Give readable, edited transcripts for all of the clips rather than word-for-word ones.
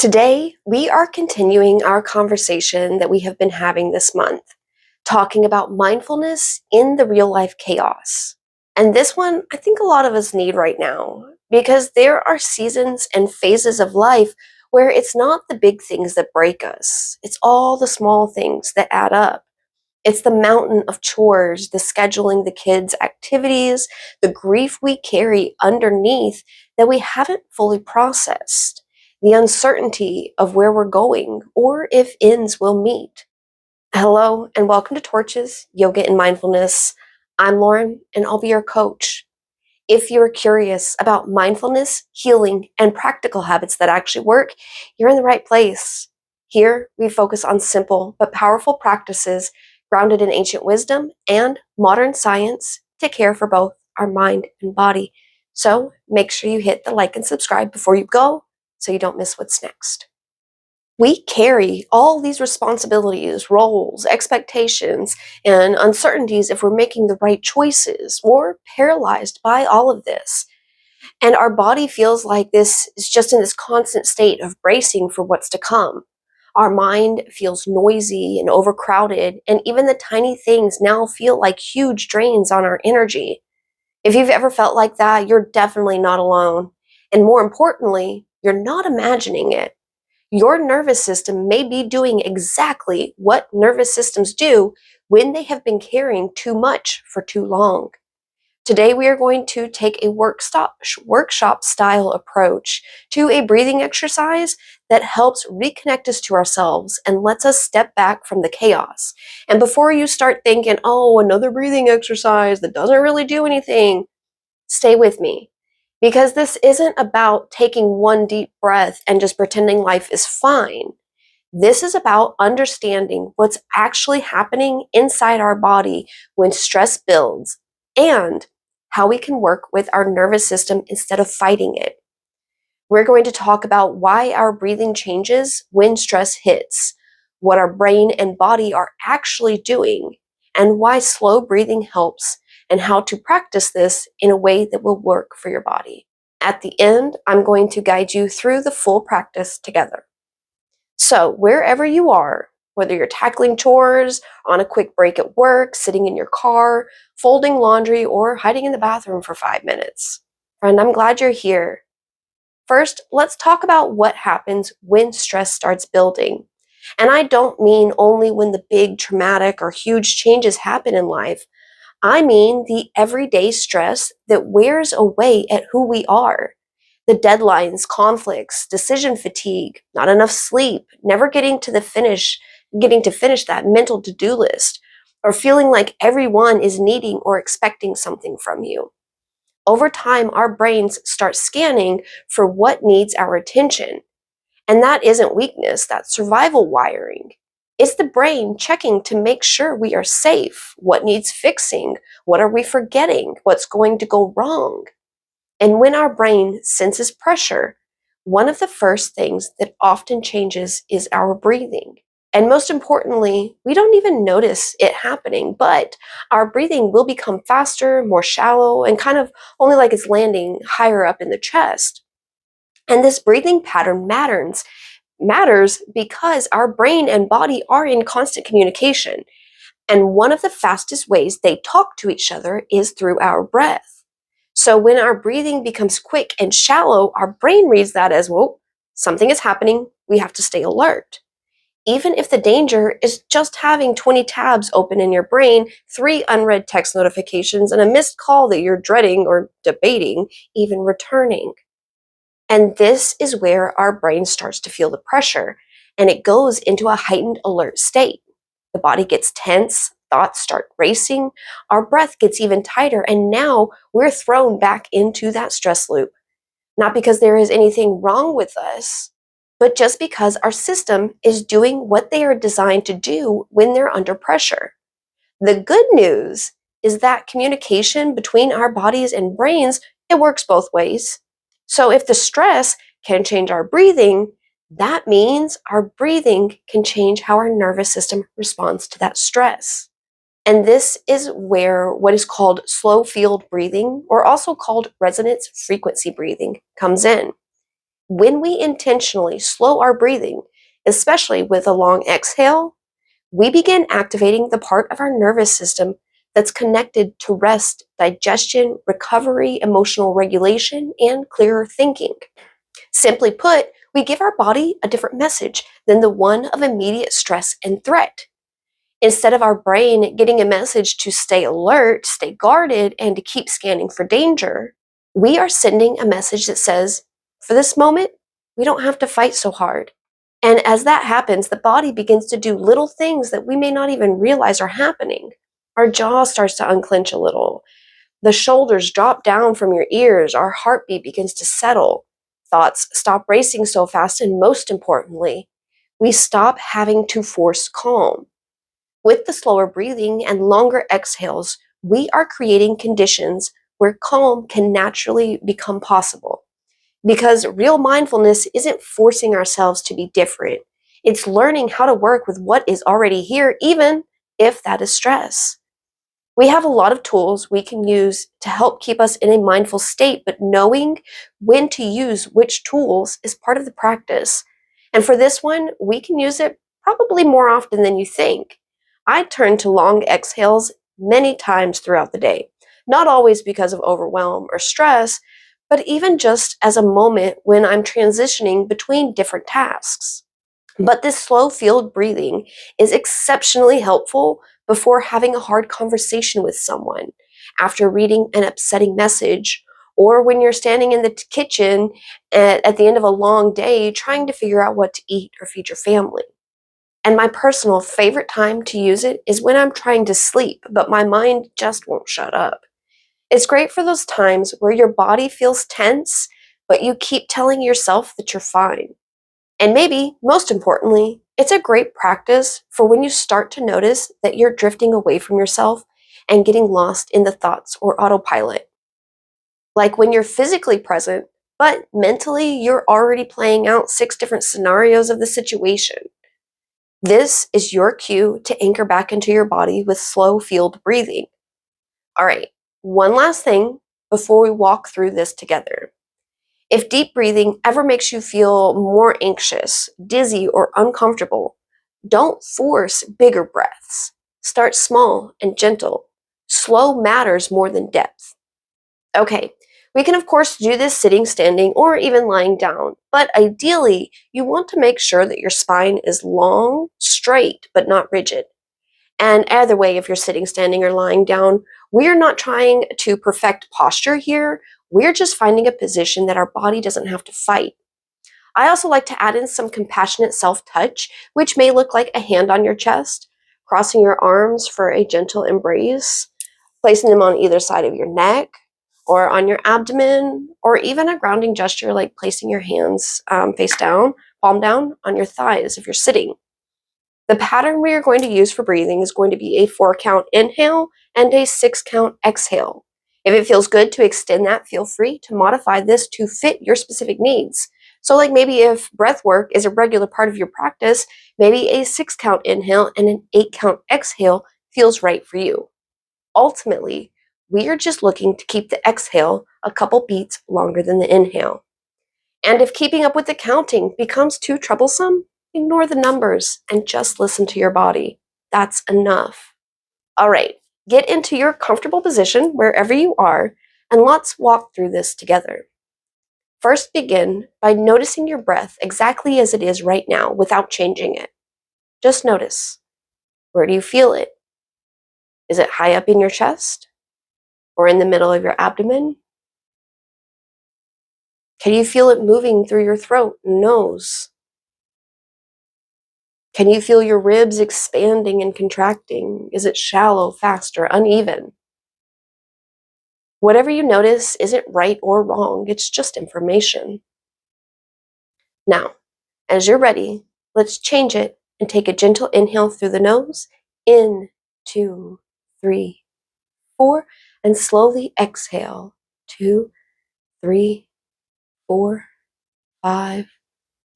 Today, we are continuing our conversation that we have been having this month, talking about mindfulness in the real life chaos. And this one, I think a lot of us need right now, because there are seasons and phases of life where it's not the big things that break us, it's all the small things that add up. It's the mountain of chores, the scheduling the kids' activities, the grief we carry underneath that we haven't fully processed, the uncertainty of where we're going or if ends will meet. Hello, and welcome to Torches, Yoga and Mindfulness. I'm Lauren, and I'll be your coach. If you're curious about mindfulness, healing, and practical habits that actually work, you're in the right place. Here, we focus on simple but powerful practices grounded in ancient wisdom and modern science to care for both our mind and body. So make sure you hit the like and subscribe before you go so you don't miss what's next. We carry all these responsibilities, roles, expectations, and uncertainties if we're making the right choices or paralyzed by all of this. And our body feels like this is just in this constant state of bracing for what's to come. Our mind feels noisy and overcrowded, and even the tiny things now feel like huge drains on our energy. If you've ever felt like that, you're definitely not alone. And more importantly, you're not imagining it. Your nervous system may be doing exactly what nervous systems do when they have been carrying too much for too long. Today, we are going to take a workshop style approach to a breathing exercise that helps reconnect us to ourselves and lets us step back from the chaos. And before you start thinking, oh, another breathing exercise that doesn't really do anything, stay with me. Because this isn't about taking one deep breath and just pretending life is fine. This is about understanding what's actually happening inside our body when stress builds and how we can work with our nervous system instead of fighting it. We're going to talk about why our breathing changes when stress hits, what our brain and body are actually doing, and why slow breathing helps, and how to practice this in a way that will work for your body. At the end, I'm going to guide you through the full practice together. So, wherever you are, whether you're tackling chores, on a quick break at work, sitting in your car, folding laundry, or hiding in the bathroom for 5 minutes, friend, I'm glad you're here. First, let's talk about what happens when stress starts building. And I don't mean only when the big traumatic or huge changes happen in life. I mean the everyday stress that wears away at who we are. The deadlines, conflicts, decision fatigue, not enough sleep, never getting to finish that mental to-do list, or feeling like everyone is needing or expecting something from you. Over time, our brains start scanning for what needs our attention. And that isn't weakness, that's survival wiring. It's the brain checking to make sure we are safe, what needs fixing, what are we forgetting, what's going to go wrong. And when our brain senses pressure, one of the first things that often changes is our breathing. And most importantly, we don't even notice it happening, but our breathing will become faster, more shallow, and kind of only like it's landing higher up in the chest. And this breathing pattern matters because our brain and body are in constant communication. And one of the fastest ways they talk to each other is through our breath. So when our breathing becomes quick and shallow, our brain reads that as, well, something is happening, we have to stay alert. Even if the danger is just having 20 tabs open in your brain, 3 unread text notifications, and a missed call that you're dreading or debating even returning. And this is where our brain starts to feel the pressure, and it goes into a heightened alert state. The body gets tense, thoughts start racing, our breath gets even tighter, and now we're thrown back into that stress loop. Not because there is anything wrong with us, but just because our system is doing what they are designed to do when they're under pressure. The good news is that communication between our bodies and brains, it works both ways. So if the stress can change our breathing, that means our breathing can change how our nervous system responds to that stress. And this is where what is called slow field breathing, or also called resonance frequency breathing, comes in. When we intentionally slow our breathing, especially with a long exhale, we begin activating the part of our nervous system that's connected to rest, digestion, recovery, emotional regulation, and clearer thinking. Simply put, we give our body a different message than the one of immediate stress and threat. Instead of our brain getting a message to stay alert, stay guarded, and to keep scanning for danger, we are sending a message that says, for this moment, we don't have to fight so hard. And as that happens, the body begins to do little things that we may not even realize are happening. Our jaw starts to unclench a little. The shoulders drop down from your ears. Our heartbeat begins to settle. Thoughts stop racing so fast. And most importantly, we stop having to force calm. With the slower breathing and longer exhales, we are creating conditions where calm can naturally become possible. Because real mindfulness isn't forcing ourselves to be different. It's learning how to work with what is already here, even if that is stress. We have a lot of tools we can use to help keep us in a mindful state, but knowing when to use which tools is part of the practice. And for this one, we can use it probably more often than you think. I turn to long exhales many times throughout the day, not always because of overwhelm or stress, but even just as a moment when I'm transitioning between different tasks. But this slow field breathing is exceptionally helpful before having a hard conversation with someone, after reading an upsetting message, or when you're standing in the kitchen at the end of a long day trying to figure out what to eat or feed your family. And my personal favorite time to use it is when I'm trying to sleep, but my mind just won't shut up. It's great for those times where your body feels tense, but you keep telling yourself that you're fine. And maybe, most importantly, it's a great practice for when you start to notice that you're drifting away from yourself and getting lost in the thoughts or autopilot. Like when you're physically present, but mentally you're already playing out 6 different scenarios of the situation. This is your cue to anchor back into your body with slow field breathing. All right, one last thing before we walk through this together. If deep breathing ever makes you feel more anxious, dizzy, or uncomfortable, don't force bigger breaths. Start small and gentle. Slow matters more than depth. Okay, we can of course do this sitting, standing, or even lying down, but ideally, you want to make sure that your spine is long, straight, but not rigid. And either way, if you're sitting, standing, or lying down, we're not trying to perfect posture here. We're just finding a position that our body doesn't have to fight. I also like to add in some compassionate self-touch, which may look like a hand on your chest, crossing your arms for a gentle embrace, placing them on either side of your neck, or on your abdomen, or even a grounding gesture like placing your hands face down, palm down on your thighs if you're sitting. The pattern we are going to use for breathing is going to be a 4-count inhale and a 6-count exhale. If it feels good to extend that, feel free to modify this to fit your specific needs. So like maybe if breath work is a regular part of your practice, maybe a 6-count inhale and an 8-count exhale feels right for you. Ultimately, we are just looking to keep the exhale a couple beats longer than the inhale. And if keeping up with the counting becomes too troublesome, ignore the numbers and just listen to your body. That's enough. All right, get into your comfortable position wherever you are, and let's walk through this together. First, begin by noticing your breath exactly as it is right now without changing it. Just notice. Where do you feel it? Is it high up in your chest? Or in the middle of your abdomen? Can you feel it moving through your throat and nose? Can you feel your ribs expanding and contracting? Is it shallow, fast, or uneven? Whatever you notice isn't right or wrong, it's just information. Now, as you're ready, let's change it and take a gentle inhale through the nose. In, 2, 3, 4, and slowly exhale. 2, 3, 4, 5,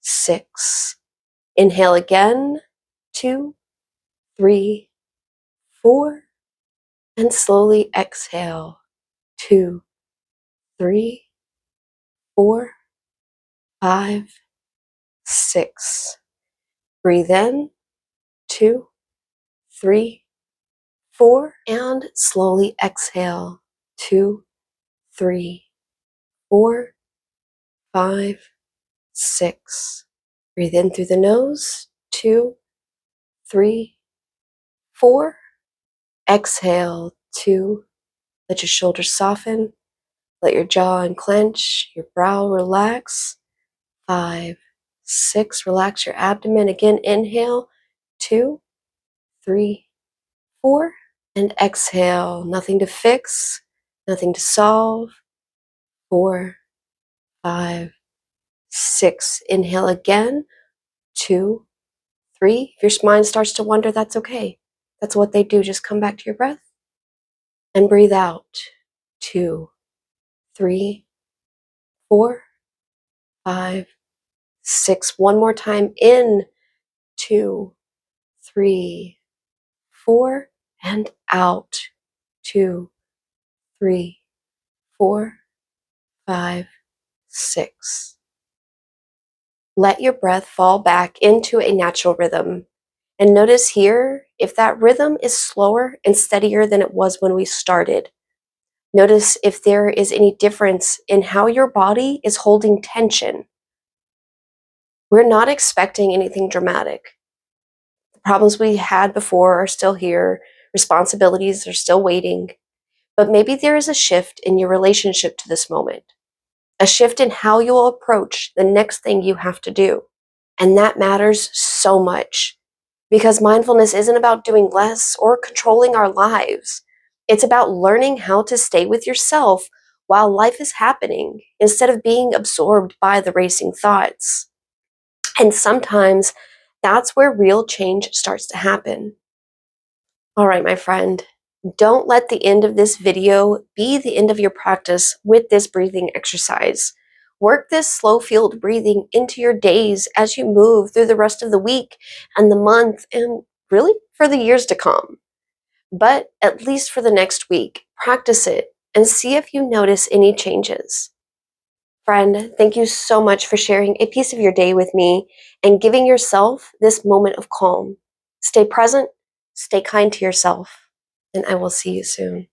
6. Inhale again. 2, 3, 4, and slowly exhale. 2, 3, 4, 5, 6. Breathe in, 2, 3, 4, and slowly exhale, 2, 3, 4, 5, 6. Breathe in through the nose, 2, 3, 4. Exhale, 2. Let your shoulders soften. Let your jaw unclench, your brow relax. 5, 6. Relax your abdomen. Again, inhale, 2, 3, 4. And exhale. Nothing to fix, nothing to solve. 4, 5, 6. Inhale again, 2, 3. If your mind starts to wander, that's okay. That's what they do. Just come back to your breath and breathe out. 2, 3, 4, 5, 6. One more time. In, 2, 3, 4, and out. 2, 3, 4, 5, 6. Let your breath fall back into a natural rhythm. And notice here if that rhythm is slower and steadier than it was when we started. Notice if there is any difference in how your body is holding tension. We're not expecting anything dramatic. The problems we had before are still here. Responsibilities are still waiting. But maybe there is a shift in your relationship to this moment, a shift in how you will approach the next thing you have to do. And that matters so much because mindfulness isn't about doing less or controlling our lives. It's about learning how to stay with yourself while life is happening instead of being absorbed by the racing thoughts. And sometimes that's where real change starts to happen. All right, my friend, don't let the end of this video be the end of your practice with this breathing exercise. Work this slow field breathing into your days as you move through the rest of the week and the month and really for the years to come. But at least for the next week, practice it and see if you notice any changes. Friend, thank you so much for sharing a piece of your day with me and giving yourself this moment of calm. Stay present, stay kind to yourself, and I will see you soon.